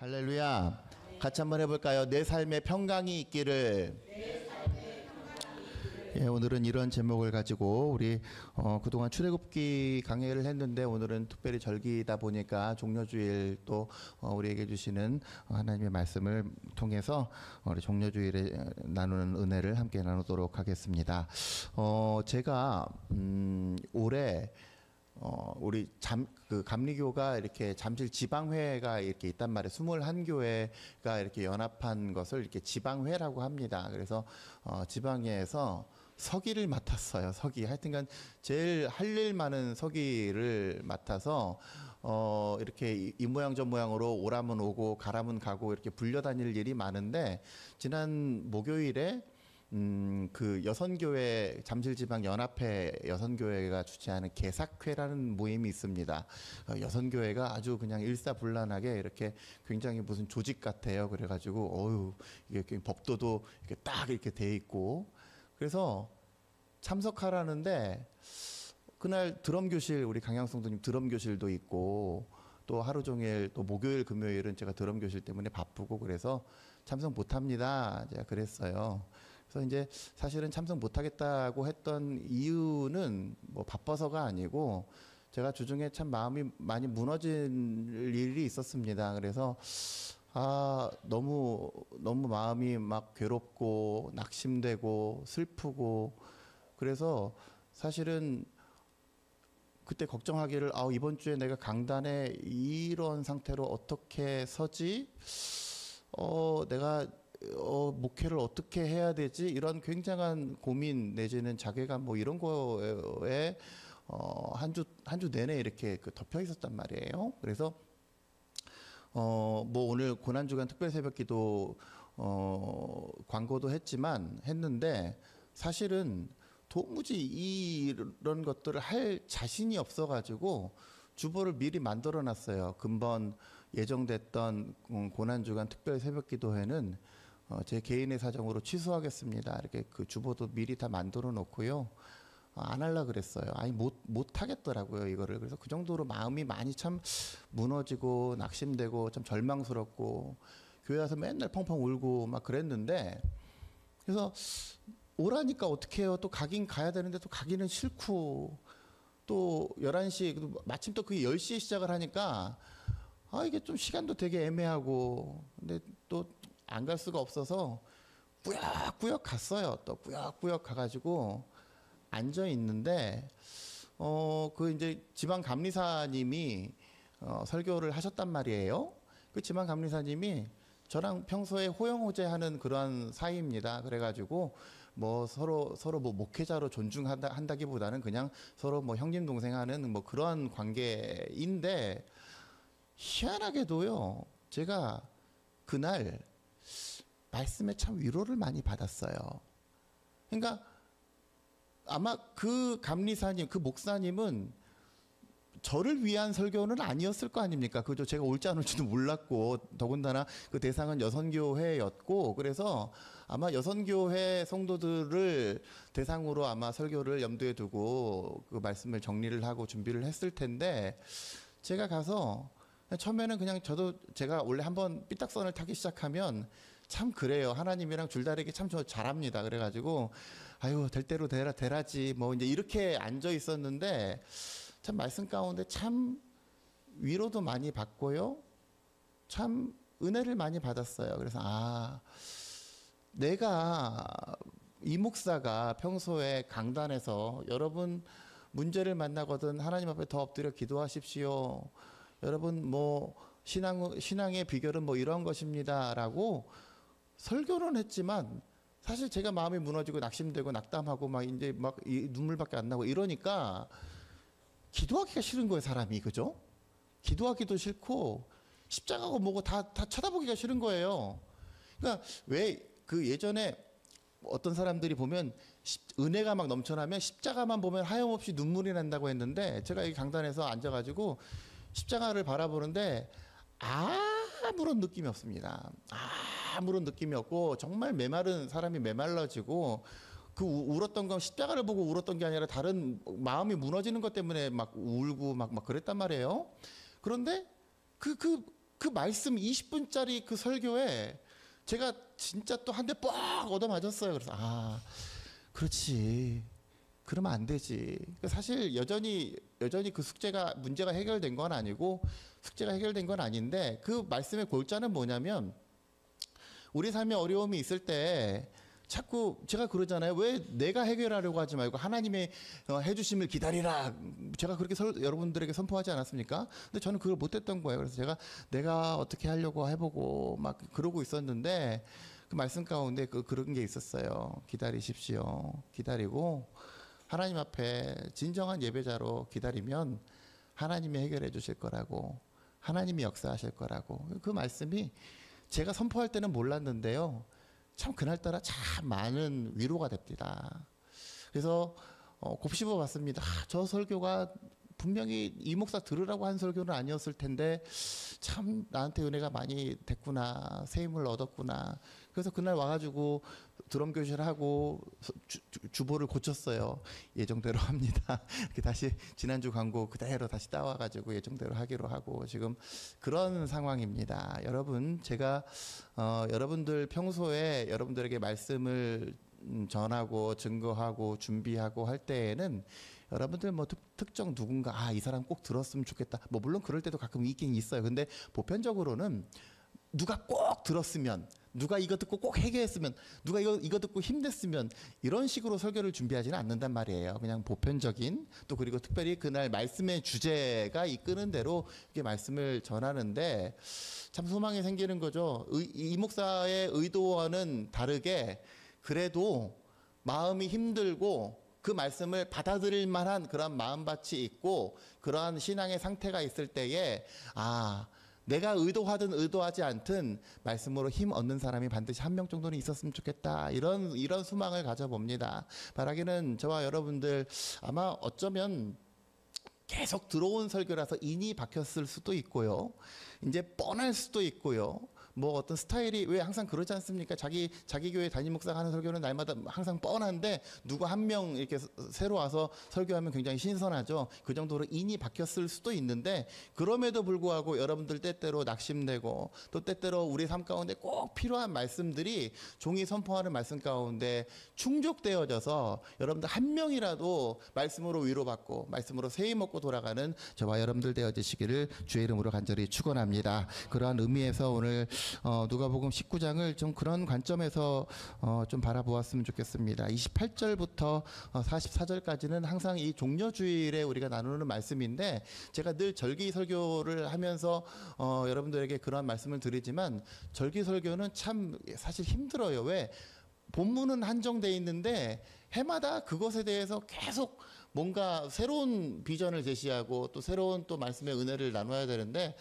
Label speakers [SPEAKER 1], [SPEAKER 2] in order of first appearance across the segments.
[SPEAKER 1] 할렐루야. 같이 한번 해볼까요? 내 삶에 평강이 있기를. 예, 오늘은 이런 제목을 가지고 우리 그동안 출애굽기 강해를 했는데 오늘은 특별히 절기다 보니까 종려주일 또 우리에게 주시는 하나님의 말씀을 통해서 우리 종려주일에 나누는 은혜를 함께 나누도록 하겠습니다. 제가 올해 우리 감리교가 이렇게 잠실 지방회가 이렇게 있단 말이에요. 21교회가 이렇게 연합한 것을 이렇게 지방회라고 합니다. 그래서 지방회에서 서기를 맡았어요. 서기. 하여튼간 제일 할 일 많은 서기를 맡아서 이렇게 이 모양 저 모양으로 오라면 오고 가라면 가고 이렇게 불려다닐 일이 많은데 지난 목요일에 그 여선교회 잠실지방연합회 여선교회가 주최하는 개삭회라는 모임이 있습니다. 여선교회가 아주 그냥 일사불란하게 이렇게 굉장히 무슨 조직 같아요. 그래가지고 이게 법도도 이렇게 딱 이렇게 돼 있고 그래서 참석하라는데 그날 드럼교실 우리 강양성도님 드럼교실도 있고 또 하루 종일 또 목요일 금요일은 제가 드럼교실 때문에 바쁘고 그래서 참석 못합니다. 제가 그랬어요. 그래서 이제 사실은 참석 못하겠다고 했던 이유는 뭐 바빠서가 아니고 제가 주중에 참 마음이 많이 무너진 일이 있었습니다. 그래서 너무 마음이 막 괴롭고 낙심되고 슬프고 그래서 사실은 그때 걱정하기를 이번 주에 내가 강단에 이런 상태로 어떻게 서지? 내가 목회를 어떻게 해야 되지? 이런 굉장한 고민 내지는 자괴감 뭐 이런 거에 한 주 내내 이렇게 덮여 있었단 말이에요. 그래서 뭐 오늘 고난주간 특별 새벽기도 광고도 했는데 사실은 도무지 이런 것들을 할 자신이 없어가지고 주보를 미리 만들어 놨어요. 근본 예정됐던 고난주간 특별 새벽기도회는 제 개인의 사정으로 취소하겠습니다. 이렇게 그 주보도 미리 다 만들어 놓고요. 안 하려고 그랬어요. 못 하겠더라고요, 이거를. 그래서 그 정도로 마음이 많이 참 무너지고 낙심되고 참 절망스럽고 교회 와서 맨날 펑펑 울고 막 그랬는데 그래서 오라니까 어떻게 해요? 또 가긴 가야 되는데 또 가기는 싫고 또 11시 마침 또 그게 10시에 시작을 하니까 이게 좀 시간도 되게 애매하고 근데 또 안 갈 수가 없어서 꾸역꾸역 갔어요. 또 꾸역꾸역 가가지고 앉아 있는데 그 이제 지방 감리사님이 설교를 하셨단 말이에요. 그 지방 감리사님이 저랑 평소에 호영호재하는 그러한 사이입니다. 그래가지고 뭐 서로 뭐 목회자로 존중한다기보다는 그냥 서로 뭐 형님 동생하는 뭐 그러한 관계인데 희한하게도요. 제가 그날 말씀에 참 위로를 많이 받았어요. 그러니까 아마 그 감리사님, 그 목사님은 저를 위한 설교는 아니었을 거 아닙니까? 그죠? 제가 올지 안 올지도 몰랐고, 더군다나 그 대상은 여선교회였고, 그래서 아마 여선교회 성도들을 대상으로 아마 설교를 염두에 두고 그 말씀을 정리를 하고 준비를 했을 텐데, 제가 가서 처음에는 그냥 제가 원래 한번 삐딱선을 타기 시작하면 참 그래요. 하나님이랑 줄다리기 참 저 잘합니다. 그래가지고 될 대로 되라지 뭐 이제 이렇게 앉아 있었는데 참 말씀 가운데 참 위로도 많이 받고요. 참 은혜를 많이 받았어요. 그래서 내가 이 목사가 평소에 강단에서 여러분 문제를 만나거든 하나님 앞에 더 엎드려 기도하십시오. 여러분 뭐 신앙의 비결은 뭐 이런 것입니다라고 설교는 했지만 사실 제가 마음이 무너지고 낙심되고 낙담하고 막 이제 막 눈물밖에 안 나고 이러니까 기도하기가 싫은 거예요, 사람이. 그죠? 기도하기도 싫고 십자가고 뭐고 다 쳐다보기가 싫은 거예요. 그러니까 왜 그 예전에 어떤 사람들이 보면 은혜가 막 넘쳐나면 십자가만 보면 하염없이 눈물이 난다고 했는데 제가 이 강단에서 앉아가지고 십자가를 바라보는데 아무런 느낌이 없습니다. 아무런 느낌이 없고 정말 사람이 메말라지고 그 울었던 건 십자가를 보고 울었던 게 아니라 다른 마음이 무너지는 것 때문에 막 울고 막 그랬단 말이에요. 그런데 그 그 말씀 20분짜리 그 설교에 제가 진짜 또 한 대 뻑 얻어맞았어요. 그래서 그렇지. 그러면 안 되지. 사실 여전히 그 문제가 해결된 건 아니고 숙제가 해결된 건 아닌데 그 말씀의 골자는 뭐냐면 우리 삶에 어려움이 있을 때 자꾸 제가 그러잖아요. 왜 내가 해결하려고 하지 말고 하나님의 해주심을 기다리라. 제가 그렇게 여러분들에게 선포하지 않았습니까? 근데 저는 그걸 못했던 거예요. 그래서 내가 어떻게 하려고 해보고 막 그러고 있었는데 그 말씀 가운데 그런 게 있었어요. 기다리십시오. 기다리고 하나님 앞에 진정한 예배자로 기다리면 하나님이 해결해 주실 거라고, 하나님이 역사하실 거라고. 그 말씀이 제가 선포할 때는 몰랐는데요. 참 그날따라 참 많은 위로가 됩니다. 그래서 곱씹어 봤습니다. 저 설교가 분명히 이 목사 들으라고 한 설교는 아니었을 텐데 참 나한테 은혜가 많이 됐구나, 새 힘을 얻었구나. 그래서 그날 와가지고 드럼 교실하고 주보를 고쳤어요. 예정대로 합니다. 다시 지난주 광고 그대로 다시 따와가지고 예정대로 하기로 하고 지금 그런 상황입니다. 여러분, 제가 여러분들 평소에 여러분들에게 말씀을 전하고 증거하고 준비하고 할 때에는 여러분들 뭐 특정 누군가 이 사람 꼭 들었으면 좋겠다. 뭐 물론 그럴 때도 가끔 있긴 있어요. 근데 보편적으로는 누가 꼭 들었으면, 누가 이거 듣고 꼭 해결했으면, 누가 이거 듣고 힘냈으면 이런 식으로 설교를 준비하지는 않는단 말이에요. 그냥 보편적인 또 그리고 특별히 그날 말씀의 주제가 이끄는 대로 이렇게 말씀을 전하는데 참 소망이 생기는 거죠. 이 목사의 의도와는 다르게 그래도 마음이 힘들고 그 말씀을 받아들일 만한 그런 마음밭이 있고 그러한 신앙의 상태가 있을 때에 내가 의도하든 의도하지 않든 말씀으로 힘 얻는 사람이 반드시 한 명 정도는 있었으면 좋겠다. 이런 소망을 가져봅니다. 바라기는 저와 여러분들 아마 어쩌면 계속 들어온 설교라서 인이 박혔을 수도 있고요. 이제 뻔할 수도 있고요. 뭐 어떤 스타일이 왜 항상 그러지 않습니까? 자기 교회 담임 목사가 하는 설교는 날마다 항상 뻔한데 누구 한 명 이렇게 새로 와서 설교하면 굉장히 신선하죠. 그 정도로 인이 박혔을 수도 있는데 그럼에도 불구하고 여러분들 때때로 낙심되고 또 때때로 우리 삶 가운데 꼭 필요한 말씀들이 종이 선포하는 말씀 가운데 충족되어져서 여러분들 한 명이라도 말씀으로 위로받고 말씀으로 세임 먹고 돌아가는 저와 여러분들 되어지시기를 주의 이름으로 간절히 축원합니다. 그러한 의미에서 오늘 누가복음 19장을 좀 그런 관점에서 좀 바라보았으면 좋겠습니다. 28절부터 44절까지는 항상 이 종려주일에 우리가 나누는 말씀인데 제가 늘 절기 설교를 하면서 여러분들에게 그런 말씀을 드리지만 절기 설교는 참 사실 힘들어요. 왜? 본문은 한정돼 있는데 해마다 그것에 대해서 계속 뭔가 새로운 비전을 제시하고 또 새로운 또 말씀의 은혜를 나눠야 되는데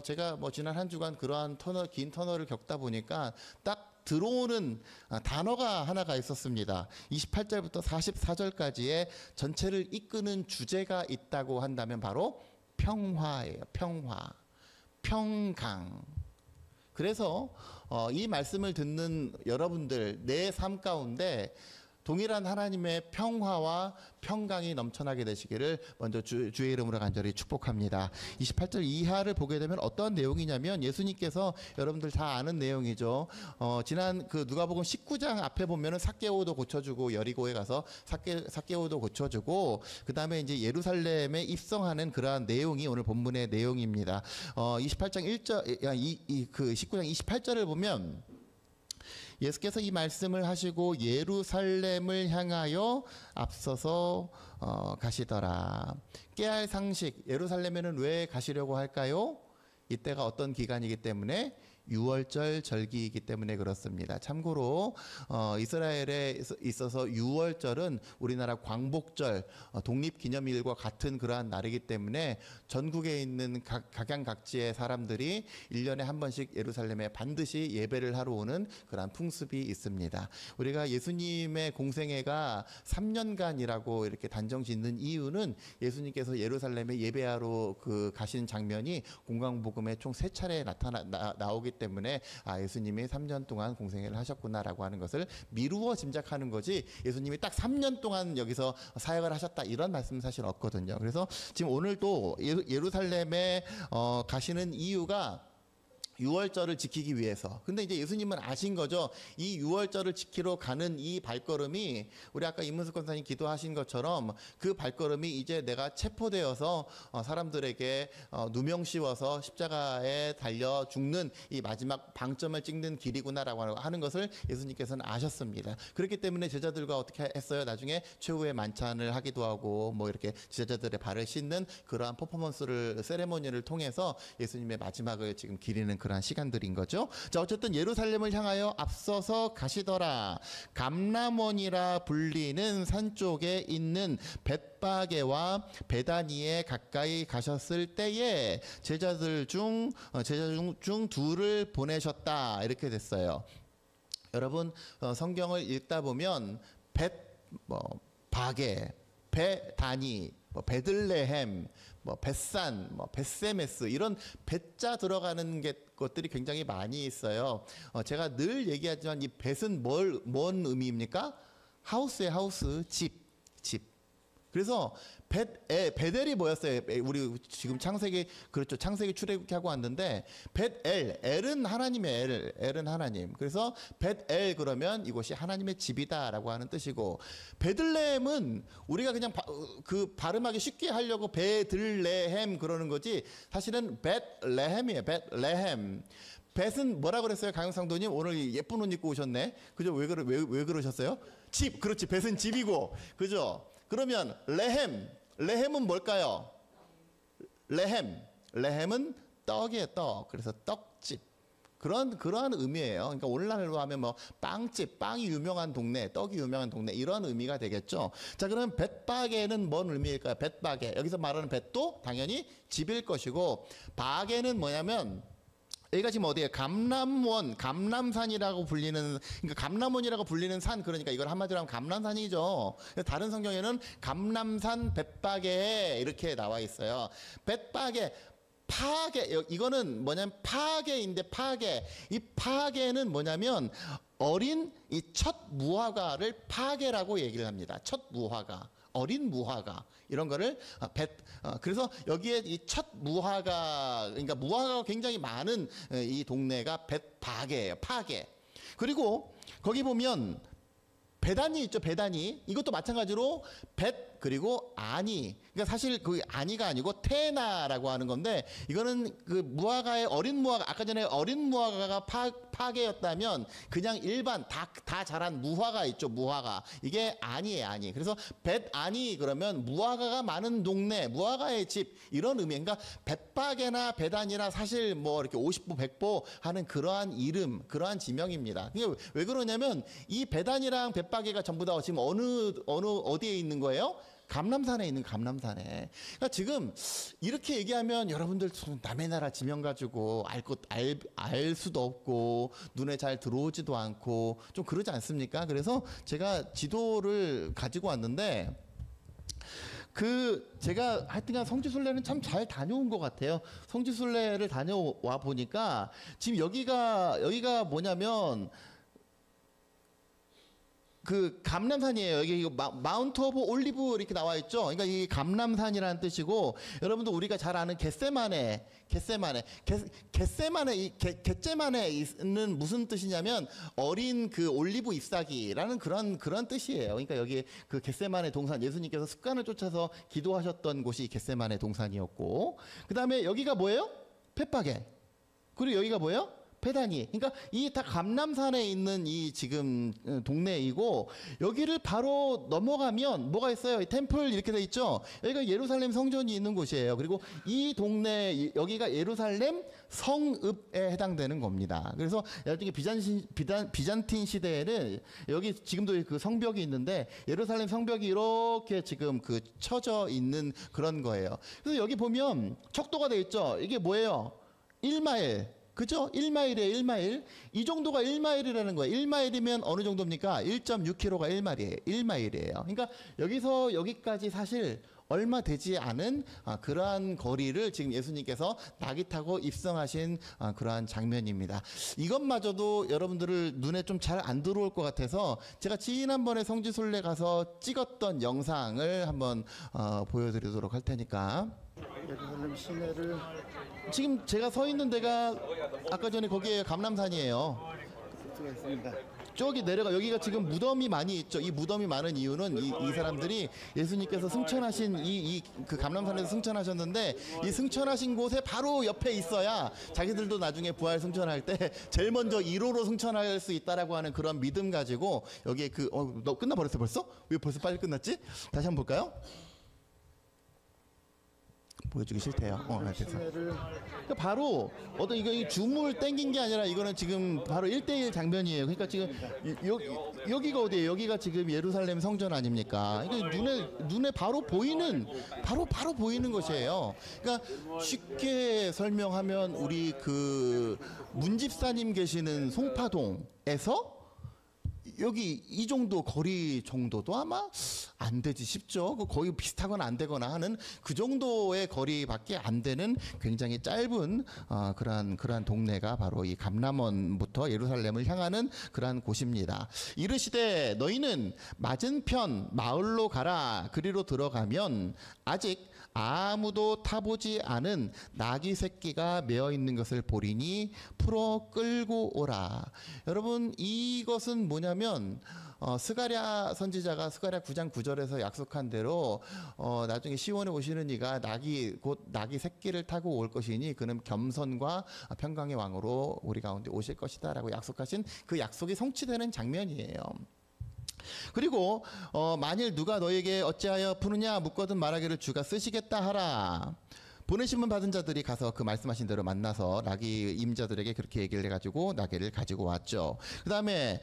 [SPEAKER 1] 제가 뭐 지난 한 주간 그러한 긴 터널을 겪다 보니까 딱 들어오는 단어가 하나가 있었습니다. 28절부터 44절까지의 전체를 이끄는 주제가 있다고 한다면 바로 평화예요. 평강. 그래서 이 말씀을 듣는 여러분들 내 삶 가운데 동일한 하나님의 평화와 평강이 넘쳐나게 되시기를 먼저 주의 이름으로 간절히 축복합니다. 28절 이하를 보게 되면 어떤 내용이냐면 예수님께서 여러분들 다 아는 내용이죠. 지난 그 누가복음 19장 앞에 보면은 삭개오도 고쳐주고 여리고에 가서 삭개오도 고쳐주고 그 다음에 이제 예루살렘에 입성하는 그러한 내용이 오늘 본문의 내용입니다. 28장 1절, 그 19장 28절을 보면 예수께서 이 말씀을 하시고 예루살렘을 향하여 앞서서 가시더라. 깨알 상식, 예루살렘에는 왜 가시려고 할까요? 이때가 어떤 기간이기 때문에 유월절 절기이기 때문에 그렇습니다. 참고로 이스라엘에 있어서 유월절은 우리나라 광복절, 독립기념일과 같은 그러한 날이기 때문에 전국에 있는 각양각지의 사람들이 1년에 한 번씩 예루살렘에 반드시 예배를 하러 오는 그러한 풍습이 있습니다. 우리가 예수님의 공생애가 3년간이라고 이렇게 단정 짓는 이유는 예수님께서 예루살렘에 예배하러 가신 장면이 공강복음에 총 3차례 나오기 때문에 예수님이 3년 동안 공생애를 하셨구나라고 하는 것을 미루어 짐작하는 거지 예수님이 딱 3년 동안 여기서 사역을 하셨다 이런 말씀은 사실 없거든요. 그래서 지금 오늘도 예루살렘에 가시는 이유가 유월절을 지키기 위해서. 근데 이제 예수님은 아신 거죠. 이 유월절을 지키러 가는 이 발걸음이 우리 아까 임문숙 권사님 기도하신 것처럼 그 발걸음이 이제 내가 체포되어서 사람들에게 누명 씌워서 십자가에 달려 죽는 이 마지막 방점을 찍는 길이구나라고 하는 것을 예수님께서는 아셨습니다. 그렇기 때문에 제자들과 어떻게 했어요? 나중에 최후의 만찬을 하기도 하고 뭐 이렇게 제자들의 발을 씻는 그러한 퍼포먼스를 세레모니를 통해서 예수님의 마지막을 지금 기리는 그러한 시간들인 거죠. 자, 어쨌든 예루살렘을 향하여 앞서서 가시더라. 감람원이라 불리는 산 쪽에 있는 벳바게와 베다니에 가까이 가셨을 때에 제자 중 둘을 보내셨다. 이렇게 됐어요. 여러분 성경을 읽다 보면 바게, 베다니, 베들레헴, 벳산, 벳세메스 이런 벳자 들어가는 것들이 굉장히 많이 있어요. 제가 늘 얘기하지만 이 벳은 뭔 의미입니까? 하우스의 하우스, 집. 그래서 베델이 뭐였어요? 우리 지금 창세기 그렇죠. 창세기 출애굽기 하고 왔는데 벳엘, 엘은 하나님의 엘은 하나님. 그래서 벳엘 그러면 이곳이 하나님의 집이다라고 하는 뜻이고 베들레헴은 우리가 그냥 그 발음하기 쉽게 하려고 베들레헴 그러는 거지 사실은 벳레헴이에요. 벳레헴. 벳은 뭐라 그랬어요? 강영상도님 오늘 예쁜 옷 입고 오셨네. 그죠? 왜 그러셨어요? 집. 그렇지. 벳은 집이고. 그죠? 그러면 레헴은 뭘까요? 레헴은 떡이에요, 떡. 그래서 떡집. 그러한 의미예요. 그러니까 오늘날로 하면 뭐 빵집, 빵이 유명한 동네, 떡이 유명한 동네 이런 의미가 되겠죠. 자, 그럼 벳바게는 뭔 의미일까요? 벳바게. 여기서 말하는 벳도 당연히 집일 것이고 바게는 뭐냐면 여기가 지금 어디에 감람산이라고 불리는 그러니까 감람원이라고 불리는 산 그러니까 이걸 한마디로 하면 감람산이죠. 다른 성경에는 감람산 벳바게 이렇게 나와 있어요. 벳바게 파게 이거는 뭐냐면 파게인데 파게 이 파게는 뭐냐면 어린 이 첫 무화과를 파게라고 얘기를 합니다. 첫 무화과. 어린 무화과 이런 거를 그래서 여기에 이 첫 무화과 그러니까 무화과가 굉장히 많은 이 동네가 벳바게예요. 파게. 그리고 거기 보면 베다니 있죠. 베다니 이것도 마찬가지로 벳 그리고 아니 그러니까 사실 그 아니가 아니고 테나라고 하는 건데 이거는 그 무화과의 어린 무화과 아까 전에 어린 무화과가 파게였다면 그냥 일반 다 자란 무화과 있죠. 무화과 이게 아니에요. 아니 그래서 벳 아니 그러면 무화과가 많은 동네 무화과의 집 이런 의미 그러니까 벳바게나 베다니나 사실 뭐 이렇게 50보 100보 하는 그러한 이름 그러한 지명입니다. 그러니까 왜 그러냐면 이 베다니랑 벳바게가 전부 다 지금 어디에 있는 거예요? 감람산에 있는 감람산에. 그러니까 지금 이렇게 얘기하면 여러분들 남의 나라 지명 가지고 알 수도 없고 눈에 잘 들어오지도 않고 좀 그러지 않습니까? 그래서 제가 지도를 가지고 왔는데 제가 하여튼간 성지순례는 참 잘 다녀온 것 같아요. 성지순례를 다녀와 보니까 지금 여기가 뭐냐면 그 감람산이에요. 여기 마운트 오브 올리브 이렇게 나와 있죠. 그러니까 이 감람산이라는 뜻이고 여러분도 우리가 잘 아는 겟세마네 이 겟세마네는 무슨 뜻이냐면 어린 그 올리브 잎사귀라는 그런 뜻이에요. 그러니까 여기 그 겟세마네 동산 예수님께서 습관을 쫓아서 기도하셨던 곳이 겟세마네 동산이었고 그다음에 여기가 뭐예요? 벳바게. 그리고 여기가 뭐예요? 베다니. 그러니까 이 다 감람산에 있는 이 지금 동네이고 여기를 바로 넘어가면 뭐가 있어요? 템플 이렇게 돼 있죠. 여기가 예루살렘 성전이 있는 곳이에요. 그리고 이 동네 여기가 예루살렘 성읍에 해당되는 겁니다. 그래서 나중에 비잔틴 시대에는 여기 지금도 그 성벽이 있는데 예루살렘 성벽이 이렇게 지금 그 쳐져 있는 그런 거예요. 그래서 여기 보면 척도가 돼 있죠. 이게 뭐예요? 1마일. 그죠? 1마일이에요, 1마일. 이 정도가 1마일이라는 거예요. 1마일이면 어느 정도입니까? 1.6km가 1마일이에요. 그러니까 여기서 여기까지 사실 얼마 되지 않은 그러한 거리를 지금 예수님께서 낙이 타고 입성하신 그러한 장면입니다. 이것마저도 여러분들을 눈에 좀 잘 안 들어올 것 같아서 제가 지난번에 성지순례 가서 찍었던 영상을 한번 보여드리도록 할 테니까. 예루살렘 시내를 지금 제가 서 있는 데가 아까 전에 거기에 감람산이에요. 수가 있습니다. 저기 내려가 여기가 지금 무덤이 많이 있죠. 이 무덤이 많은 이유는 이 사람들이 예수님께서 승천하신 그 감람산에서 승천하셨는데 이 승천하신 곳에 바로 옆에 있어야 자기들도 나중에 부활 승천할 때 제일 먼저 1호로 승천할 수 있다라고 하는 그런 믿음 가지고 여기에 너 끝나버렸어 벌써? 왜 벌써 빨리 끝났지? 다시 한번 볼까요? 보여주기 싫대요. 됐어. 그러니까 바로 어떤 이거 줌을 땡긴 게 아니라 이거는 지금 바로 1대1 장면이에요. 그러니까 지금 여기가 어디예요? 여기가 지금 예루살렘 성전 아닙니까? 그러니까 눈에 바로 보이는 바로 보이는 것이에요. 그러니까 쉽게 설명하면 우리 그 문집사님 계시는 송파동에서 여기 이 정도 거리 정도도 아마 안 되지 싶죠. 거의 비슷하거나 안 되거나 하는 그 정도의 거리밖에 안 되는 굉장히 짧은 그러한 동네가 바로 이 감람원부터 예루살렘을 향하는 그러한 곳입니다. 이르시되 너희는 맞은편 마을로 가라. 그리로 들어가면 아직 아무도 타보지 않은 나귀 새끼가 메어 있는 것을 보리니 풀어 끌고 오라. 여러분 이것은 뭐냐면 스가랴 선지자가 스가랴 9장 9절에서 약속한 대로 나중에 시온에 오시는 이가 곧 나귀 새끼를 타고 올 것이니 그는 겸손과 평강의 왕으로 우리 가운데 오실 것이다 라고 약속하신 그 약속이 성취되는 장면이에요. 그리고 만일 누가 너에게 어찌하여 푸느냐 묻거든 말하기를 주가 쓰시겠다 하라. 보내심을 받은 자들이 가서 그 말씀하신 대로 만나서 나귀 임자들에게 그렇게 얘기를 해가지고 나귀를 가지고 왔죠. 그 다음에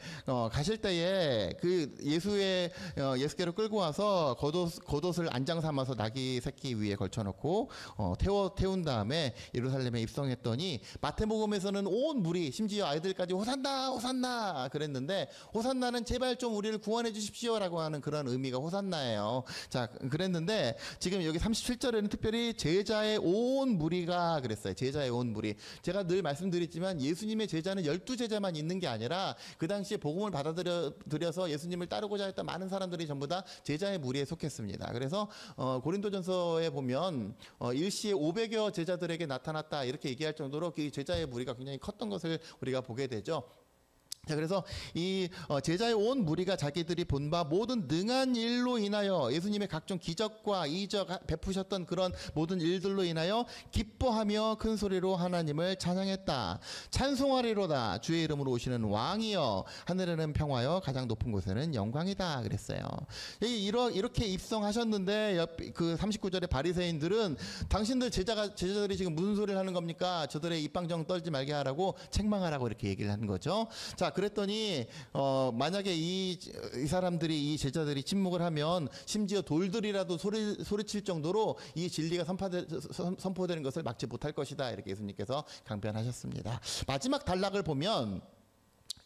[SPEAKER 1] 가실 때에 그 예수께로 끌고 와서 겉옷을 안장 삼아서 나귀 새끼 위에 걸쳐놓고 태운 다음에 예루살렘에 입성했더니 마태복음에서는 온 무리 심지어 아이들까지 호산나 호산나 그랬는데 호산나는 제발 좀 우리를 구원해 주십시오라고 하는 그런 의미가 호산나예요. 자 그랬는데 지금 여기 37절에는 특별히 제자의 온 무리가 그랬어요. 제자의 온 무리. 제가 늘 말씀드렸지만 예수님의 제자는 12제자만 있는 게 아니라 그 당시에 복음을 받아들여서 예수님을 따르고자 했던 많은 사람들이 전부 다 제자의 무리에 속했습니다. 그래서 고린도전서에 보면 일시에 500여 제자들에게 나타났다 이렇게 얘기할 정도로 그 제자의 무리가 굉장히 컸던 것을 우리가 보게 되죠. 자, 그래서 이 제자의 온 무리가 자기들이 본 바 모든 능한 일로 인하여 예수님의 각종 기적과 이적 베푸셨던 그런 모든 일들로 인하여 기뻐하며 큰 소리로 하나님을 찬양했다. 찬송하리로다. 주의 이름으로 오시는 왕이여. 하늘에는 평화여 가장 높은 곳에는 영광이다. 그랬어요. 이렇게 입성하셨는데 그 39절의 바리새인들은 당신들 제자들이 지금 무슨 소리를 하는 겁니까? 저들의 입방정 떨지 말게 하라고 책망하라고 이렇게 얘기를 하는 거죠. 자, 그랬더니 만약에 이 사람들이 이 제자들이 침묵을 하면 심지어 돌들이라도 소리칠 정도로 이 진리가 선포되는 것을 막지 못할 것이다 이렇게 예수님께서 강변하셨습니다. 마지막 단락을 보면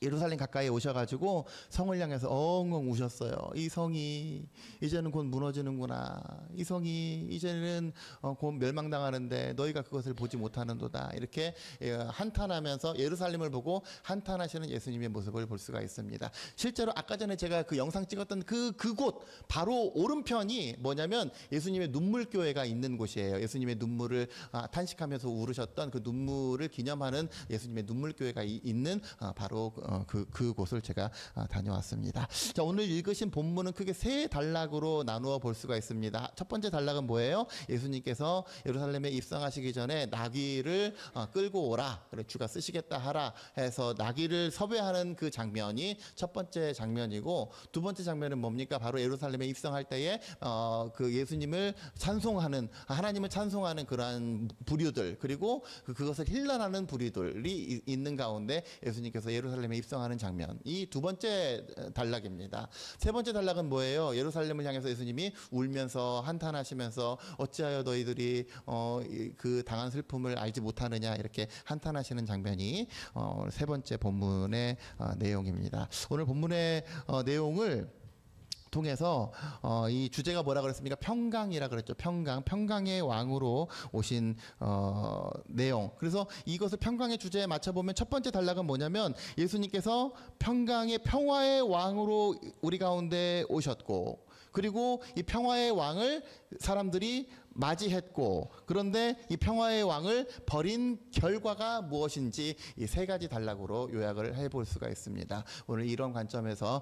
[SPEAKER 1] 예루살렘 가까이 오셔가지고 성을 향해서 엉엉 우셨어요. 이 성이 이제는 곧 무너지는구나. 이 성이 이제는 곧 멸망당하는데 너희가 그것을 보지 못하는도다. 이렇게 한탄하면서 예루살렘을 보고 한탄하시는 예수님의 모습을 볼 수가 있습니다. 실제로 아까 전에 제가 그 영상 찍었던 그곳 바로 오른편이 뭐냐면 예수님의 눈물교회가 있는 곳이에요. 예수님의 눈물을 탄식하면서 울으셨던 그 눈물을 기념하는 예수님의 눈물교회가 있는 바로 그곳을 제가 다녀왔습니다. 자, 오늘 읽으신 본문은 크게 세 단락으로 나누어 볼 수가 있습니다. 첫 번째 단락은 뭐예요? 예수님께서 예루살렘에 입성하시기 전에 나귀를 끌고 오라. 그래 주가 쓰시겠다 하라 해서 나귀를 섭외하는 그 장면이 첫 번째 장면이고 두 번째 장면은 뭡니까? 바로 예루살렘에 입성할 때에 그 예수님을 찬송하는 하나님을 찬송하는 그러한 부류들 그리고 그것을 힐난하는 부류들이 있는 가운데 예수님께서 예루살렘에 입성하는 장면. 이 두 번째 단락입니다. 세 번째 단락은 뭐예요? 예루살렘을 향해서 예수님이 울면서 한탄하시면서 어찌하여 너희들이 그 당한 슬픔을 알지 못하느냐 이렇게 한탄하시는 장면이 세 번째 본문의 내용입니다. 오늘 본문의 내용을 통해서 이 주제가 뭐라 그랬습니까? 평강이라 그랬죠. 평강의 왕으로 오신 내용. 그래서 이것을 평강의 주제에 맞춰보면 첫 번째 단락은 뭐냐면 예수님께서 평화의 왕으로 우리 가운데 오셨고 그리고 이 평화의 왕을 사람들이 맞이했고, 그런데 이 평화의 왕을 버린 결과가 무엇인지 이 세 가지 단락으로 요약을 해볼 수가 있습니다. 오늘 이런 관점에서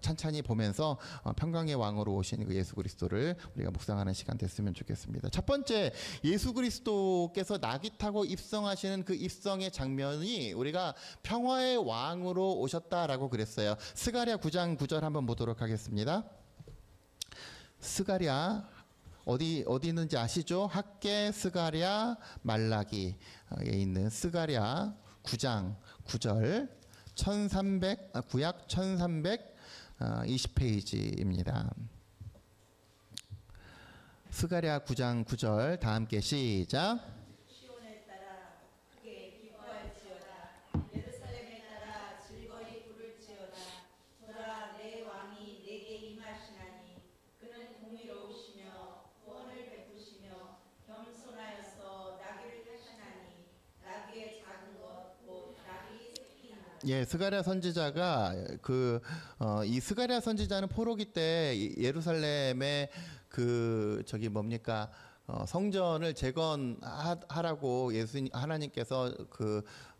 [SPEAKER 1] 찬찬히 보면서 평강의 왕으로 오신 그 예수 그리스도를 우리가 묵상하는 시간 됐으면 좋겠습니다. 첫 번째, 예수 그리스도께서 나귀 타고 입성하시는 그 입성의 장면이 우리가 평화의 왕으로 오셨다라고 그랬어요. 스가랴 9장 9절 한번 보도록 하겠습니다. 스가랴 어디 있는지 아시죠? 학개, 스가랴, 말라기에 있는 스가랴 9장 9절 구약 1320페이지입니다. 스가랴 9장 9절 다 함께 시작.
[SPEAKER 2] 시온에 따라 크게 기뻐할지어다. 예루살렘에 따라 즐거이 부를지어다. 보라, 내 왕이 내게 임하시나니 그는 공의로우시며 구원을 베푸시며 겸손하여서 나귀를 타시나니 나귀의 작은 것 곧 나귀 새끼나.
[SPEAKER 1] 예, 스가랴 선지자가 이 스가랴 선지자는 포로기 때 예루살렘의 성전을 재건하라고 하나님께서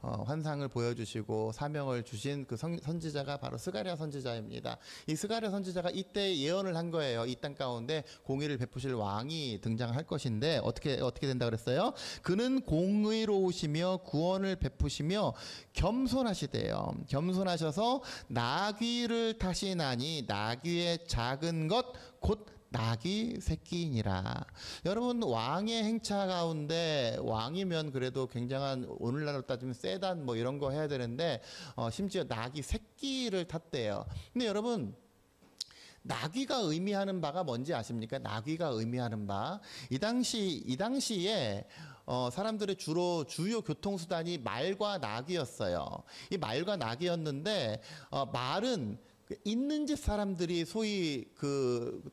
[SPEAKER 1] 환상을 보여주시고 사명을 주신 그 선지자가 바로 스가랴 선지자입니다. 이 스가랴 선지자가 이때 예언을 한 거예요. 이 땅 가운데 공의를 베푸실 왕이 등장할 것인데 어떻게 된다 그랬어요? 그는 공의로우시며 구원을 베푸시며 겸손하시대요. 겸손하셔서 나귀를 타시나니 나귀의 작은 것 곧 나귀 새끼니라. 여러분, 왕의 행차 가운데 왕이면 그래도 굉장한, 오늘날로 따지면 세단 뭐 이런 거 해야 되는데 심지어 나귀 새끼를 탔대요. 근데 여러분, 나귀가 의미하는 바가 뭔지 아십니까? 나귀가 의미하는 바, 이 당시에 사람들의 주요 교통수단이 말과 나귀였어요. 이 말과 나귀였는데 말은 있는 집 사람들이 소위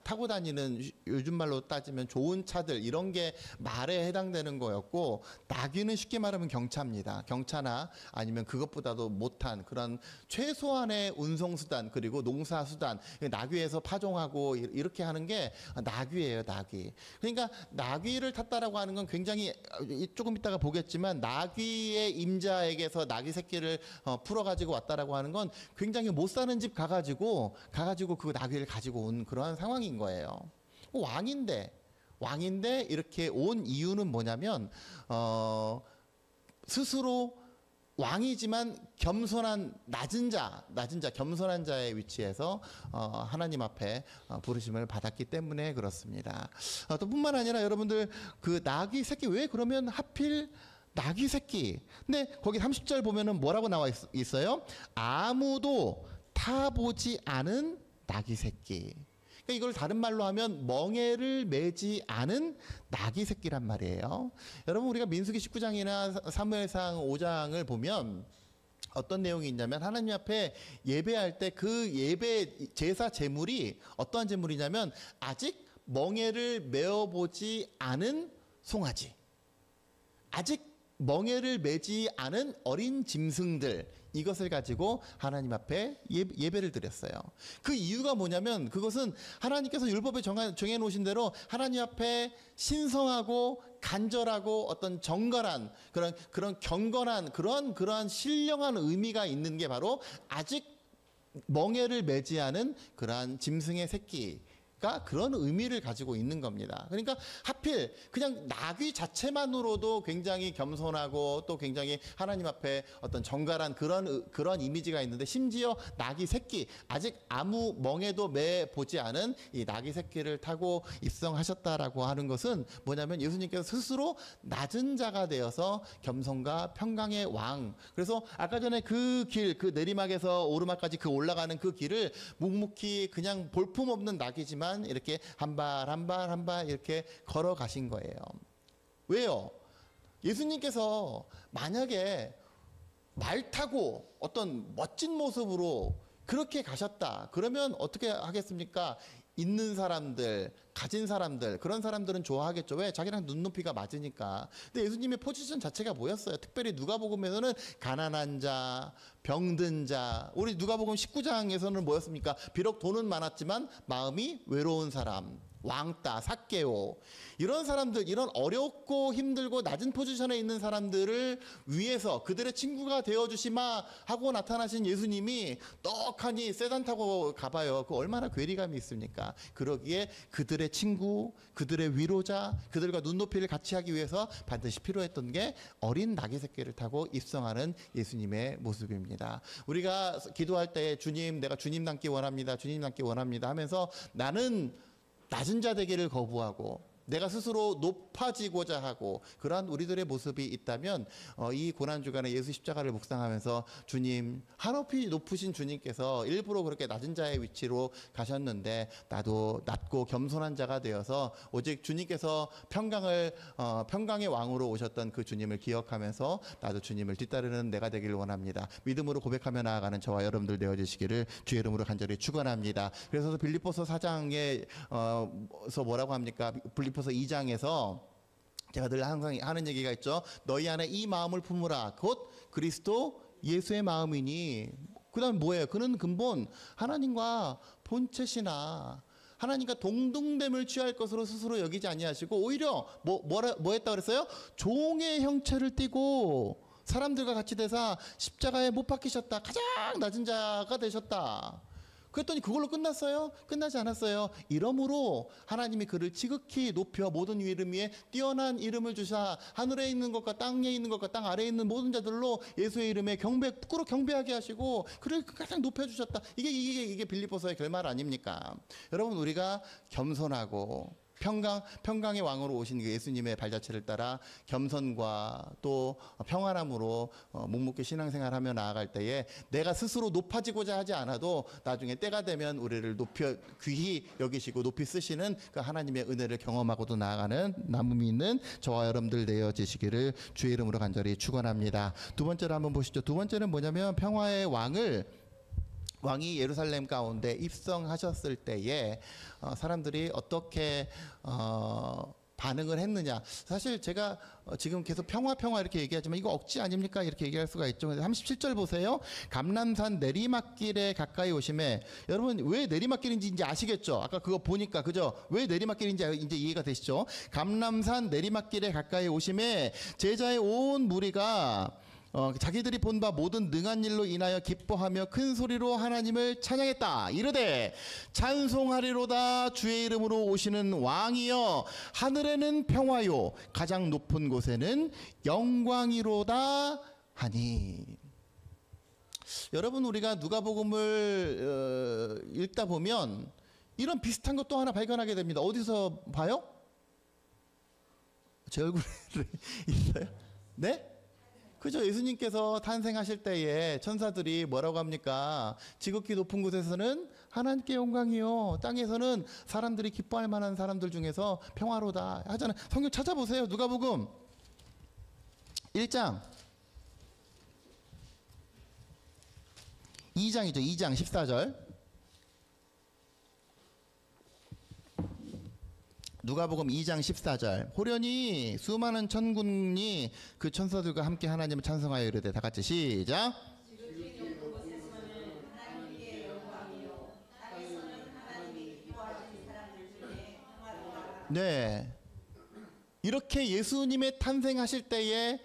[SPEAKER 1] 타고 다니는, 요즘 말로 따지면 좋은 차들, 이런 게 말에 해당되는 거였고, 나귀는 쉽게 말하면 경차입니다. 경차나 아니면 그것보다도 못한 그런 최소한의 운송수단, 그리고 농사수단, 나귀에서 파종하고 이렇게 하는 게 나귀예요, 나귀. 그러니까 나귀를 탔다라고 하는 건 굉장히, 조금 이따가 보겠지만, 나귀의 임자에게서 나귀 새끼를 풀어가지고 왔다라고 하는 건 굉장히 못 사는 집 가가지고 그 나귀를 가지고 온 그러한 상황인 거예요. 왕인데 이렇게 온 이유는 뭐냐면 스스로 왕이지만 겸손한 낮은 자, 겸손한 자의 위치에서 하나님 앞에 부르심을 받았기 때문에 그렇습니다. 또 뿐만 아니라 여러분들, 그 나귀 새끼, 왜 그러면 하필 나귀 새끼? 근데 거기 30절 보면은 뭐라고 나와 있어요? 아무도 타보지 않은 나귀 새끼. 그러니까 이걸 다른 말로 하면 멍에를 매지 않은 나귀 새끼란 말이에요. 여러분, 우리가 민수기 19장이나 사무엘상 5장을 보면 어떤 내용이 있냐면, 하나님 앞에 예배할 때 그 예배 제사 제물이 어떠한 제물이냐면, 아직 멍에를 메어보지 않은 송아지, 아직 멍에를 매지 않은 어린 짐승들, 이것을 가지고 하나님 앞에 예배를 드렸어요. 그 이유가 뭐냐면, 그것은 하나님께서 율법에 정해 놓으신 대로 하나님 앞에 신성하고 간절하고 어떤 정갈한 그런 경건한 그러한 신령한 의미가 있는 게 바로 아직 멍에를 매지 않은 그러한 짐승의 새끼, 그런 의미를 가지고 있는 겁니다. 그러니까 하필 그냥 나귀 자체만으로도 굉장히 겸손하고 또 굉장히 하나님 앞에 어떤 정갈한 그런 이미지가 있는데, 심지어 나귀 새끼, 아직 아무 멍에도 매 보지 않은 이 나귀 새끼를 타고 입성하셨다라고 하는 것은 뭐냐면, 예수님께서 스스로 낮은 자가 되어서 겸손과 평강의 왕. 그래서 아까 전에 그 내리막에서 오르막까지 올라가는 그 길을 묵묵히 그냥 볼품없는 나귀지만 이렇게 한 발 이렇게 걸어가신 거예요. 왜요? 예수님께서 만약에 말 타고 어떤 멋진 모습으로 그렇게 가셨다 그러면 어떻게 하겠습니까? 있는 사람들, 가진 사람들, 그런 사람들은 좋아하겠죠. 왜? 자기랑 눈높이가 맞으니까. 근데 예수님의 포지션 자체가 뭐였어요? 특별히 누가복음에서는 가난한 자, 병든 자. 우리 누가복음 19장에서는 뭐였습니까? 비록 돈은 많았지만 마음이 외로운 사람, 왕따, 삭개오, 이런 사람들, 이런 어렵고 힘들고 낮은 포지션에 있는 사람들을 위해서 그들의 친구가 되어주시마 하고 나타나신 예수님이 떡하니 세단 타고 가봐요. 그 얼마나 괴리감이 있습니까? 그러기에 그들의 친구, 그들의 위로자, 그들과 눈높이를 같이 하기 위해서 반드시 필요했던 게 어린 나귀 새끼를 타고 입성하는 예수님의 모습입니다. 우리가 기도할 때 주님, 내가 주님 닮기 원합니다. 주님 닮기 원합니다 하면서 나는 낮은 자 되기를 거부하고 내가 스스로 높아지고자 하고 그러한 우리들의 모습이 있다면 이 고난주간에 예수 십자가를 묵상하면서 주님, 한없이 높으신 주님께서 일부러 그렇게 낮은 자의 위치로 가셨는데 나도 낮고 겸손한 자가 되어서 오직 주님께서 평강의 왕으로 오셨던 그 주님을 기억하면서 나도 주님을 뒤따르는 내가 되기를 원합니다. 믿음으로 고백하며 나아가는 저와 여러분들 되어주시기를 주의 이름으로 간절히 축원합니다. 그래서 빌립보서 4장에서 뭐라고 합니까? 빌립보서 2장에서 제가 늘 항상 하는 얘기가 있죠. 너희 안에 이 마음을 품으라. 곧 그리스도 예수의 마음이니. 그 다음 뭐예요? 그는 근본 하나님과 본체시나 하나님과 동등됨을 취할 것으로 스스로 여기지 아니하시고 오히려 뭐 했다 그랬어요? 종의 형체를 띠고 사람들과 같이 되사 십자가에 못 박히셨다. 가장 낮은 자가 되셨다. 그랬더니 그걸로 끝났어요? 끝나지 않았어요. 이러므로 하나님이 그를 지극히 높여 모든 이름 위에 뛰어난 이름을 주사 하늘에 있는 것과 땅에 있는 것과 땅 아래에 있는 모든 자들로 예수의 이름에 부끄러 경배하게 하시고 그를 가장 높여주셨다. 이게 빌립보서의 결말 아닙니까? 여러분, 우리가 겸손하고 평강의 왕으로 오신 그 예수님의 발자취를 따라 겸손과 또 평안함으로 묵묵히 신앙생활하며 나아갈 때에 내가 스스로 높아지고자 하지 않아도 나중에 때가 되면 우리를 높여 귀히 여기시고 높이 쓰시는 그 하나님의 은혜를 경험하고도 나아가는 남음이 있는 저와 여러분들 되어지시기를 주의 이름으로 간절히 축원합니다. 두 번째로 한번 보시죠. 두 번째는 뭐냐면 평화의 왕이 예루살렘 가운데 입성하셨을 때에 사람들이 어떻게 반응을 했느냐. 사실 제가 지금 계속 평화 이렇게 얘기하지만 이거 억지 아닙니까? 이렇게 얘기할 수가 있죠. 37절 보세요. 감람산 내리막길에 가까이 오심에, 여러분 왜 내리막길인지 이제 아시겠죠? 아까 그거 보니까 그죠? 왜 내리막길인지 이제 이해가 되시죠? 감람산 내리막길에 가까이 오심에 제자의 온 무리가 자기들이 본 바 모든 능한 일로 인하여 기뻐하며 큰 소리로 하나님을 찬양했다. 이르되 찬송하리로다. 주의 이름으로 오시는 왕이여, 하늘에는 평화요 가장 높은 곳에는 영광이로다 하니. 여러분, 우리가 누가복음을 읽다 보면 이런 비슷한 것 또 하나 발견하게 됩니다. 어디서 봐요? 제 얼굴에 있어요? 네? 그죠? 예수님께서 탄생하실 때에 천사들이 뭐라고 합니까? 지극히 높은 곳에서는 하나님께 영광이요, 땅에서는 사람들이 기뻐할 만한 사람들 중에서 평화로다 하잖아요. 성경 찾아보세요. 누가복음 1장 2장이죠. 2장 14절. 누가복음 2장 14절. 호련히 수많은 천군이 그 천사들과 함께 하나님을 찬송하여 이르되, 다 같이 시작. 네, 이렇게 예수님의 탄생하실 때에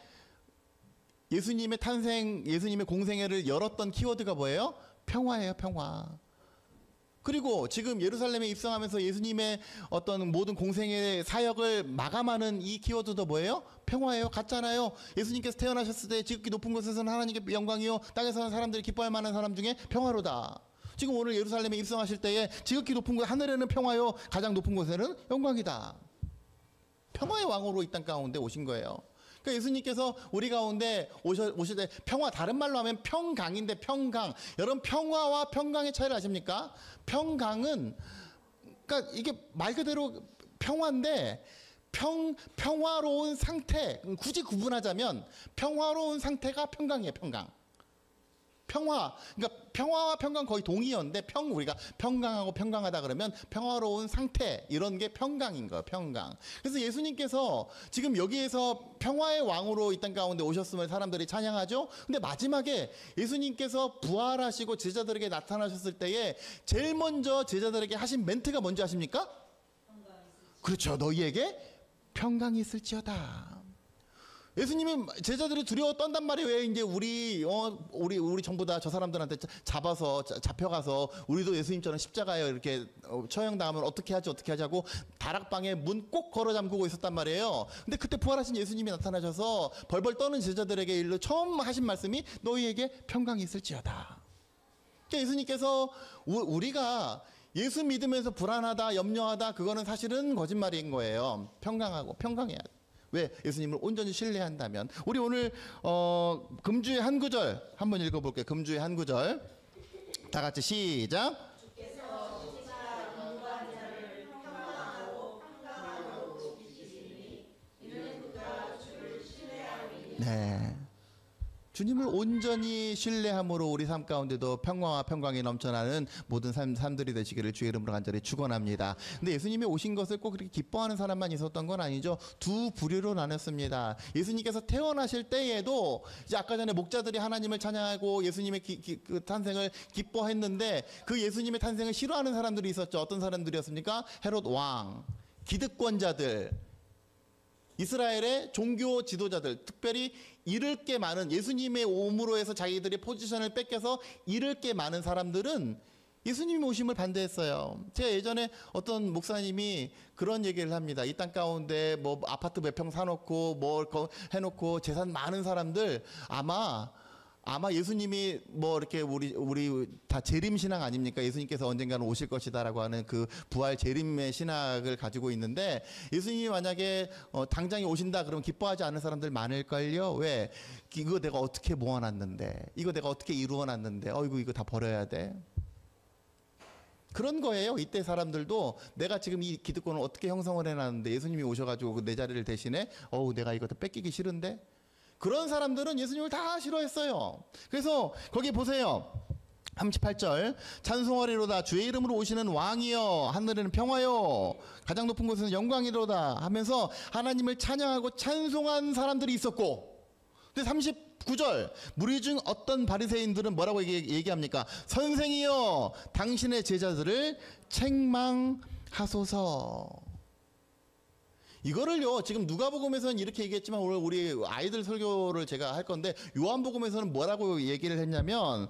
[SPEAKER 1] 예수님의 공생애를 열었던 키워드가 뭐예요? 평화예요. 평화. 그리고 지금 예루살렘에 입성하면서 예수님의 어떤 모든 공생의 사역을 마감하는 이 키워드도 뭐예요? 평화예요. 같잖아요. 예수님께서 태어나셨을 때 지극히 높은 곳에서는 하나님께 영광이요, 땅에서는 사람들이 기뻐할 만한 사람 중에 평화로다. 지금 오늘 예루살렘에 입성하실 때에 지극히 높은 곳, 하늘에는 평화요 가장 높은 곳에는 영광이다. 평화의 왕으로 이 땅 가운데 오신 거예요. 그러니까 예수님께서 우리 가운데 오실 때 평화, 다른 말로 하면 평강인데, 평강. 여러분, 평화와 평강의 차이를 아십니까? 평강은, 그러니까 이게 말 그대로 평화인데, 평화로운 상태, 굳이 구분하자면 평화로운 상태가 평강이에요. 평강. 평화. 그러니까 평화와 평강 거의 동의어인데 우리가 평강하고 평강하다 그러면 평화로운 상태 이런 게 평강인 거예요. 평강. 그래서 예수님께서 지금 여기에서 평화의 왕으로 이 땅 가운데 오셨음을 사람들이 찬양하죠. 근데 마지막에 예수님께서 부활하시고 제자들에게 나타나셨을 때에 제일 먼저 제자들에게 하신 멘트가 뭔지 아십니까? 그렇죠. 너희에게 평강이 있을지어다. 예수님이 제자들이 두려워 떤단 말이에요. 왜 이제 우리 전부 다 저 사람들한테 잡혀가서 우리도 예수님처럼 십자가에 이렇게 처형당하면 어떻게 하자고 다락방에 문 꼭 걸어 잠그고 있었단 말이에요. 근데 그때 부활하신 예수님이 나타나셔서 벌벌 떠는 제자들에게 일로 처음 하신 말씀이 너희에게 평강이 있을지어다. 그러니까 예수님께서 우리가 예수 믿으면서 불안하다, 염려하다, 그거는 사실은 거짓말인 거예요. 평강해야 돼. 왜? 예수님을 온전히 신뢰한다면. 우리 오늘 금주의 한 구절 한번 읽어볼게요. 금주의 한 구절 다 같이 시작. 네. 주님을 온전히 신뢰함으로 우리 삶 가운데도 평화와 평강이 넘쳐나는 모든 삶들이 되시기를 주의 이름으로 간절히 축원합니다. 근데 예수님이 오신 것을 꼭 그렇게 기뻐하는 사람만 있었던 건 아니죠. 두 부류로 나눴습니다. 예수님께서 태어나실 때에도 이제 아까 전에 목자들이 하나님을 찬양하고 예수님의 그 탄생을 기뻐했는데 그 예수님의 탄생을 싫어하는 사람들이 있었죠. 어떤 사람들이었습니까? 헤롯 왕, 기득권자들, 이스라엘의 종교 지도자들, 특별히 잃을 게 많은, 예수님의 오므로 해서 자기들이 포지션을 뺏겨서 잃을 게 많은 사람들은 예수님 오심을 반대했어요. 제가 예전에 어떤 목사님이 그런 얘기를 합니다. 이 땅 가운데 뭐 아파트 몇 평 사놓고 뭐 해놓고 재산 많은 사람들 아마 예수님이 뭐 이렇게 우리 다 재림 신앙 아닙니까? 예수님께서 언젠가는 오실 것이다라고 하는 그 부활 재림의 신학을 가지고 있는데, 예수님이 만약에 당장에 오신다 그러면 기뻐하지 않는 사람들 많을걸요. 왜? 이거 내가 어떻게 모아놨는데, 이거 내가 어떻게 이루어놨는데, 이거 다 버려야 돼. 그런 거예요. 이때 사람들도 내가 지금 이 기득권을 어떻게 형성을 해놨는데 예수님이 오셔가지고 내 자리를 대신해 내가 이거 다 뺏기기 싫은데. 그런 사람들은 예수님을 다 싫어했어요. 그래서 거기 보세요. 38절 찬송하리로다 주의 이름으로 오시는 왕이여, 하늘에는 평화요, 가장 높은 곳에는 영광이로다 하면서 하나님을 찬양하고 찬송한 사람들이 있었고, 근데 39절 무리 중 어떤 바리새인들은 뭐라고 얘기합니까? 선생이여 당신의 제자들을 책망하소서. 이거를요, 지금 누가복음에서는 이렇게 얘기했지만 오늘 우리 아이들 설교를 제가 할 건데, 요한복음에서는 뭐라고 얘기를 했냐면,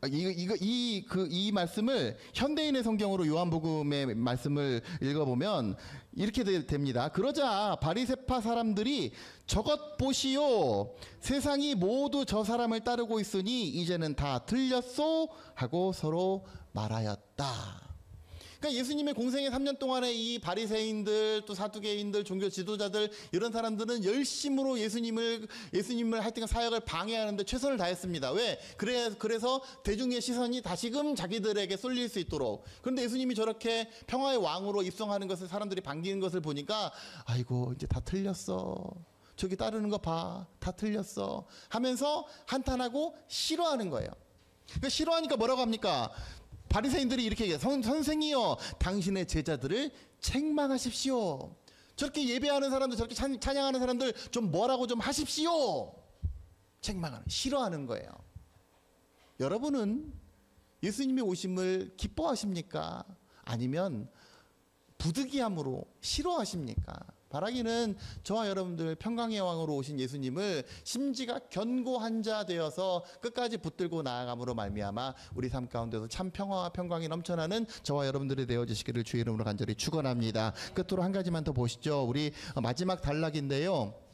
[SPEAKER 1] 이 말씀을 현대인의 성경으로 요한복음의 말씀을 읽어보면 이렇게 됩니다. 그러자 바리새파 사람들이 저것 보시오, 세상이 모두 저 사람을 따르고 있으니 이제는 다 틀렸소 하고 서로 말하였다. 그러니까 예수님의 공생의 3년 동안에 이 바리새인들, 또 사두개인들, 종교 지도자들, 이런 사람들은 열심으로 예수님을 하여튼 사역을 방해하는데 최선을 다했습니다. 왜? 그래서 대중의 시선이 다시금 자기들에게 쏠릴 수 있도록. 그런데 예수님이 저렇게 평화의 왕으로 입성하는 것을 사람들이 반기는 것을 보니까, 아이고 이제 다 틀렸어, 저기 따르는 거 봐, 다 틀렸어 하면서 한탄하고 싫어하는 거예요. 그러니까 싫어하니까 뭐라고 합니까? 바리새인들이 이렇게 얘기해요. 선생이여 당신의 제자들을 책망하십시오. 저렇게 예배하는 사람들, 저렇게 찬양하는 사람들 좀 뭐라고 좀 하십시오. 책망하는, 싫어하는 거예요. 여러분은 예수님의 오심을 기뻐하십니까? 아니면 부득이함으로 싫어하십니까? 바라기는 저와 여러분들 평강의 왕으로 오신 예수님을 심지가 견고한 자 되어서 끝까지 붙들고 나아감으로 말미암아 우리 삶 가운데서 참 평화와 평강이 넘쳐나는 저와 여러분들이 되어주시기를 주의 이름으로 간절히 축원합니다. 끝으로 한 가지만 더 보시죠. 우리 마지막 단락인데요,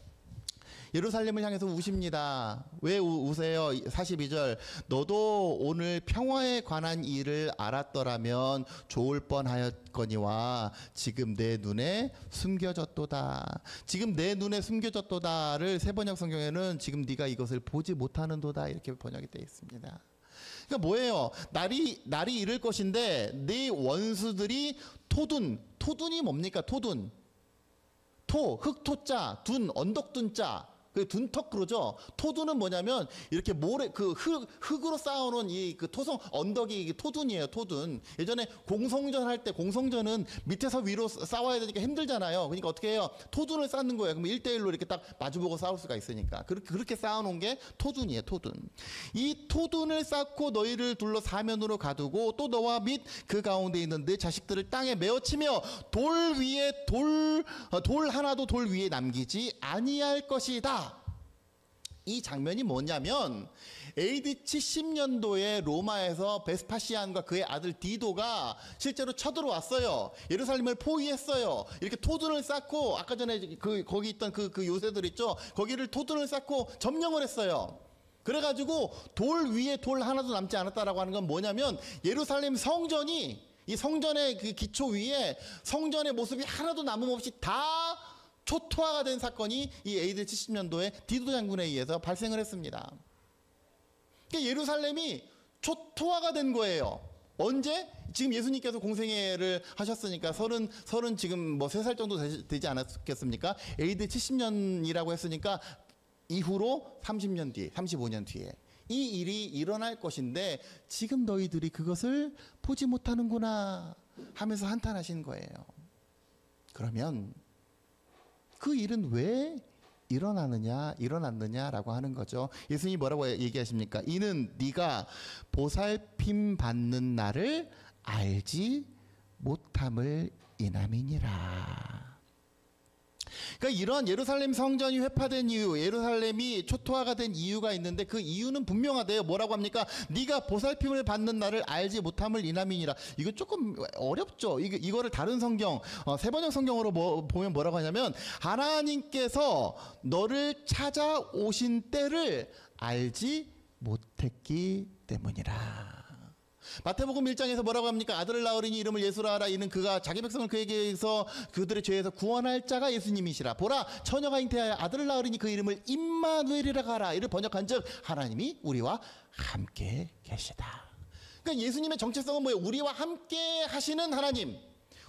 [SPEAKER 1] 예루살렘을 향해서 우십니다. 왜 우세요? 42절 너도 오늘 평화에 관한 일을 알았더라면 좋을 뻔하였거니와 지금 내 눈에 숨겨졌도다. 지금 내 눈에 숨겨졌도다를 세번역 성경에는 지금 네가 이것을 보지 못하는도다 이렇게 번역이 되어 있습니다. 그러니까 뭐예요? 날이 이를 것인데 네 원수들이 토둔이 뭡니까? 토둔, 흑토자, 둔, 언덕둔자, 그 둔턱 그러죠. 토둔은 뭐냐면 이렇게 모래 그 흙으로 쌓아놓은 이 그 토성 언덕이 이게 토둔이에요. 토둔. 예전에 공성전 할 때 공성전은 밑에서 위로 쌓아야 되니까 힘들잖아요. 그러니까 어떻게 해요? 토둔을 쌓는 거예요. 그럼 1대1로 이렇게 딱 마주보고 싸울 수가 있으니까. 그렇게 쌓아놓은 게 토둔이에요. 토둔. 이 토둔을 쌓고 너희를 둘러 사면으로 가두고 또 너와 및 그 가운데 있는 네 자식들을 땅에 메어치며 돌 위에 돌 하나도 돌 위에 남기지 아니할 것이다. 이 장면이 뭐냐면 AD 70년도에 로마에서 베스파시안과 그의 아들 디도가 실제로 쳐들어왔어요. 예루살렘을 포위했어요. 이렇게 토둔을 쌓고 아까 전에 거기 있던 그 요새들 있죠. 거기를 토둔을 쌓고 점령을 했어요. 그래가지고 돌 위에 돌 하나도 남지 않았다라고 하는 건 뭐냐면 예루살렘 성전이 이 성전의 그 기초 위에 성전의 모습이 하나도 남음없이 다 초토화가 된 사건이 이 AD 70년도에 디도 장군에 의해서 발생을 했습니다. 그러니까 예루살렘이 초토화가 된 거예요. 언제? 지금 예수님께서 공생애를 하셨으니까 서른 지금 뭐 3살 정도 되지 않았겠습니까? AD 70년이라고 했으니까 이후로 30년 뒤에, 35년 뒤에 이 일이 일어날 것인데 지금 너희들이 그것을 보지 못하는구나 하면서 한탄하신 거예요. 그러면 그 일은 왜 일어났느냐라고 하는 거죠. 예수님이 뭐라고 얘기하십니까? 이는 네가 보살핌 받는 날을 알지 못함을 인함이니라. 그러니까 이런 예루살렘 성전이 회파된 이유, 예루살렘이 초토화가 된 이유가 있는데 그 이유는 분명하대요. 뭐라고 합니까? 네가 보살핌을 받는 날을 알지 못함을 인함이니라. 이거 조금 어렵죠. 이거를 다른 성경, 세번역 성경으로 보면 뭐라고 하냐면 하나님께서 너를 찾아오신 때를 알지 못했기 때문이라. 마태복음 1장에서 뭐라고 합니까? 아들을 낳으리니 이름을 예수라 하라. 이는 그가 자기 백성을 그에게서 그들의 죄에서 구원할 자가 예수님이시라. 보라 처녀가 잉태하여 아들을 낳으리니 그 이름을 임마누엘이라 하라. 이를 번역한즉 하나님이 우리와 함께 계시다. 그러니까 예수님의 정체성은 뭐예요? 우리와 함께 하시는 하나님.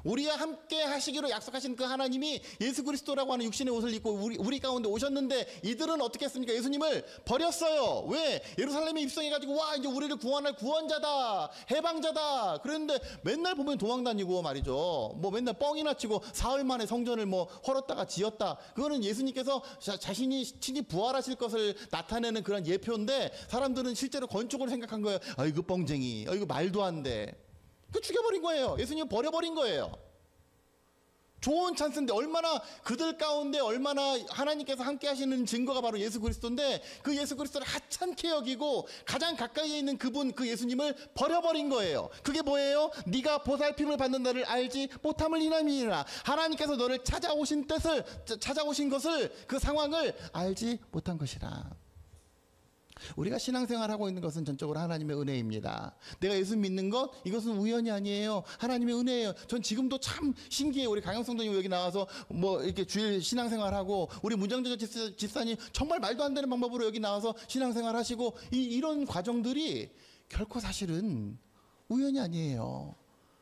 [SPEAKER 1] 우리와 함께 하시기로 약속하신 그 하나님이 예수 그리스도라고 하는 육신의 옷을 입고 우리 가운데 오셨는데 이들은 어떻게 했습니까? 예수님을 버렸어요. 왜? 예루살렘에 입성해가지고 와 이제 우리를 구원할 구원자다, 해방자다. 그랬는데 맨날 보면 도망다니고 말이죠. 뭐 맨날 뻥이나 치고 사흘 만에 성전을 뭐 헐었다가 지었다. 그거는 예수님께서 자신이 친히 부활하실 것을 나타내는 그런 예표인데 사람들은 실제로 건축을 생각한 거예요. 아이고 뻥쟁이, 아이고 말도 안 돼. 그 죽여버린 거예요. 예수님 버려버린 거예요. 좋은 찬스인데 얼마나 그들 가운데 얼마나 하나님께서 함께 하시는 증거가 바로 예수 그리스도인데 그 예수 그리스도를 하찮게 여기고 가장 가까이에 있는 그분 그 예수님을 버려버린 거예요. 그게 뭐예요? 네가 보살핌을 받는 날을 알지 못함을 인함이니라. 하나님께서 너를 찾아오신 것을 그 상황을 알지 못한 것이라. 우리가 신앙생활하고 있는 것은 전적으로 하나님의 은혜입니다. 내가 예수 믿는 것 이것은 우연이 아니에요. 하나님의 은혜예요. 전 지금도 참 신기해요. 우리 강영성도님 여기 나와서 뭐 이렇게 주일 신앙생활하고 우리 문정재 집사님 정말 말도 안 되는 방법으로 여기 나와서 신앙생활하시고 이런 과정들이 결코 사실은 우연이 아니에요.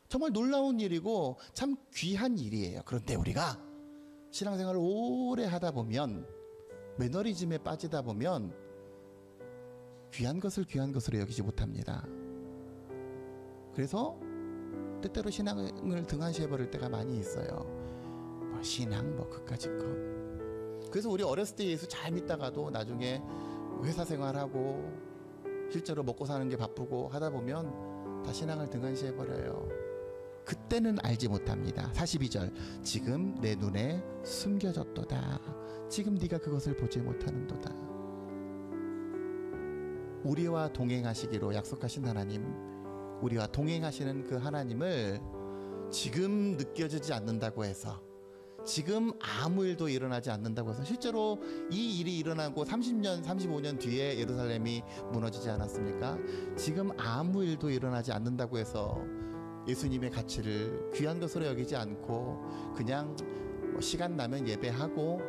[SPEAKER 1] 정말 놀라운 일이고 참 귀한 일이에요. 그런데 우리가 신앙생활을 오래 하다 보면 매너리즘에 빠지다 보면 귀한 것을 귀한 것으로 여기지 못합니다. 그래서 때때로 신앙을 등한시해버릴 때가 많이 있어요. 뭐 신앙 뭐 그까짓 거. 그래서 우리 어렸을 때 예수 잘 믿다가도 나중에 회사 생활하고 실제로 먹고 사는 게 바쁘고 하다 보면 다 신앙을 등한시해버려요. 그때는 알지 못합니다. 42절 지금 내 눈에 숨겨졌도다. 지금 네가 그것을 보지 못하는도다. 우리와 동행하시기로 약속하신 하나님, 우리와 동행하시는 그 하나님을 지금 느껴지지 않는다고 해서, 지금 아무 일도 일어나지 않는다고 해서, 실제로 이 일이 일어나고 30년, 35년 뒤에 예루살렘이 무너지지 않았습니까? 지금 아무 일도 일어나지 않는다고 해서 예수님의 가치를 귀한 것으로 여기지 않고 그냥 뭐 시간 나면 예배하고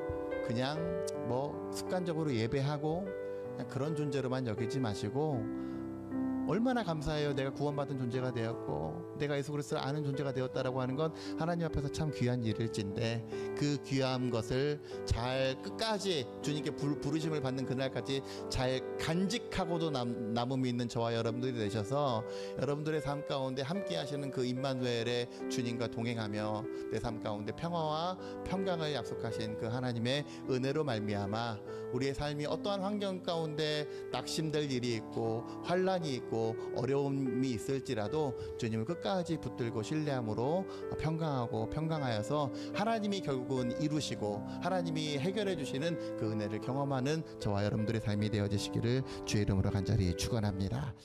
[SPEAKER 1] 그냥 뭐 습관적으로 예배하고 그런 존재로만 여기지 마시고 얼마나 감사해요. 내가 구원받은 존재가 되었고 내가 예수 그리스도를 아는 존재가 되었다라고 하는 건 하나님 앞에서 참 귀한 일일진데, 그 귀한 것을 잘 끝까지 주님께 부르심을 받는 그날까지 잘 간직하고도 남음이 있는 저와 여러분들이 되셔서 여러분들의 삶 가운데 함께 하시는 그 임마누엘의 주님과 동행하며 내 삶 가운데 평화와 평강을 약속하신 그 하나님의 은혜로 말미암아 우리의 삶이 어떠한 환경 가운데 낙심될 일이 있고 환란이 있고 어려움이 있을지라도 주님을 끝까지 붙들고 신뢰함으로 평강하고 평강하여서 하나님이 결국은 이루시고 하나님이 해결해 주시는 그 은혜를 경험하는 저와 여러분들의 삶이 되어지시기를 주의 이름으로 간절히 축원합니다.